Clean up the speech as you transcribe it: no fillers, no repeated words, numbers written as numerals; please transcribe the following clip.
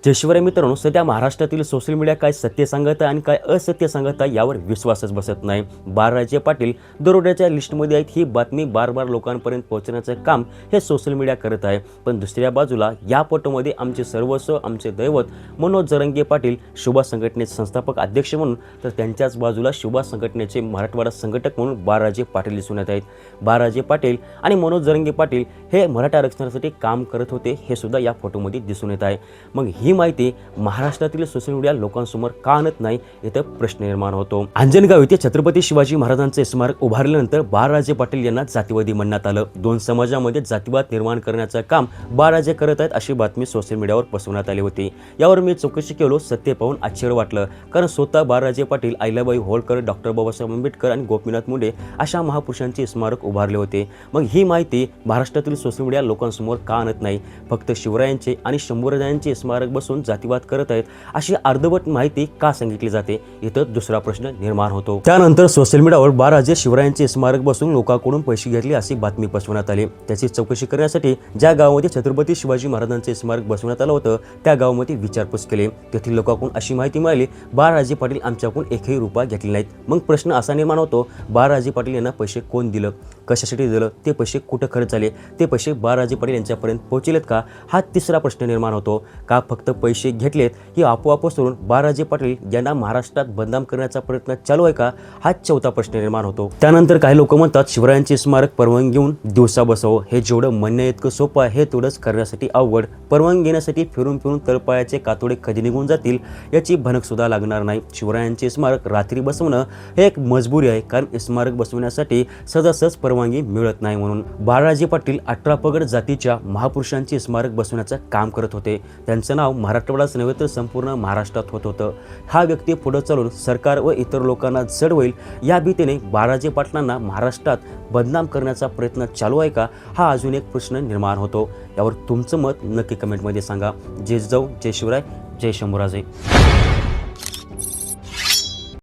जय शिवराय मित्रांनो, सध्या महाराष्ट्रातील सोशल मीडिया काय सत्य सांगत आहे आणि काय असत्य सांगत आहे यावर विश्वासच बसत नाही। बाळराजे पाटील दरोड्याच्या लिस्टमध्ये आहेत ही बातमी बार लोकांपर्यंत पोहोचण्याचं काम हे सोशल मीडिया करत आहे। पण दुसऱ्या बाजूला या फोटोमध्ये आमचे सर्वस्व, आमचे दैवत मनोज जरांगे पाटील शुभा संघटनेचे संस्थापक अध्यक्ष म्हणून, तर त्यांच्याच बाजूला शुभा संघटनेचे मराठवाडा संघटक म्हणून बाळराजे पाटील दिसून येत आहेत। बाळराजे पाटील आणि मनोज जरांगे पाटील हे मराठा आरक्षणासाठी काम करत होते हे सुद्धा या फोटोमध्ये दिसून येत आहे। मग ही माहिती महाराष्ट्रातील सोशल मीडिया लोकांसमोर का आणत नाही इथं प्रश्न निर्माण होतो। अंजनगाव येथे छत्रपती शिवाजी महाराजांचे स्मारक उभारल्यानंतर बाळराजे पाटील यांना जातीवादी म्हणण्यात आलं। दोन समाजामध्ये जातीवाद निर्माण करण्याचं काम बाळराजे करत आहेत अशी बातमी सोशल मीडियावर पसरवण्यात आली होती। यावर मी चौकशी केलो, सत्य पाहून आश्चर्य वाटलं, कारण स्वतः बाळराजे पाटील, अहिल्याबाई होळकर, डॉक्टर बाबासाहेब आंबेडकर आणि गोपीनाथ मुंडे अशा महापुरुषांचे स्मारक उभारले होते। मग ही माहिती महाराष्ट्रातील सोशल मीडिया लोकांसमोर का आणत नाही? फक्त शिवरायांचे आणि शंभूराजांचे स्मारक बसून जातीवाद करत आहेत अशी अर्धवट माहिती का सांगितली जाते? इथं दुसरा प्रश्न निर्माण होतो। त्यानंतर सोशल मीडियावर बाळराजे शिवरायांचे स्मारक बसून लोकांकडून पैसे घेतले अशी बातमी पसरवण्यात आली। त्याची चौकशी करण्यासाठी ज्या गावामध्ये छत्रपती शिवाजी महाराजांचे स्मारक बसवण्यात आलं होतं त्या गावामध्ये विचारपूस केली। तेथील लोकांकडून अशी माहिती मिळाली, बाळराजे पाटील आमच्याकडून एकही रुपया घेतले नाहीत। मग प्रश्न असा निर्माण होतो, बाळराजे पाटील यांना पैसे कोण दिलं, कशासाठी दिलं, ते पैसे कुठे खर्च झाले, ते पैसे बाळराजे पाटील यांच्यापर्यंत पोहोचलेत का? हा तिसरा प्रश्न निर्माण होतो। का फक्त पैसे घेतलेत ही अफवा पसरून बाळराजे पाटील यांना महाराष्ट्रात बदनाम करण्याचा प्रयत्न चालू आहे का? हा चौथा प्रश्न निर्माण होतो। त्यानंतर काही लोक म्हणतात शिवरायांचे स्मारक परवानगी घेऊन दिवसा बसव, हे जेवढं म्हणणे इतकं सोपं आहे हे तेवढंच करण्यासाठी अवघड। परवानगी घेण्यासाठी फिरून तळपायाचे कातोडे कधी निघून जातील याची भनक सुद्धा लागणार नाही। शिवरायांचे स्मारक रात्री बसवणं हे एक मजबुरी आहे, कारण स्मारक बसवण्यासाठी सहजासहज परवानगी मिळत नाही। म्हणून बाळराजे पाटील 18 पगड जातीच्या महापुरुषांचे स्मारक बसवण्याचं काम करत होते। त्यांचं नाव मराठवाडाच नव्हे तर संपूर्ण महाराष्ट्रात होत होतं। हा व्यक्ती पुढे चालून सरकार व इतर लोकांना जड होईल या भीतीने बाळराजे पाटलांना महाराष्ट्रात बदनाम करण्याचा प्रयत्न चालू आहे का? हा अजून एक प्रश्न निर्माण होतो। यावर तुमचं मत नक्की कमेंटमध्ये सांगा। जय जिजाऊ, जय शिवराय, जय शंभूराजे।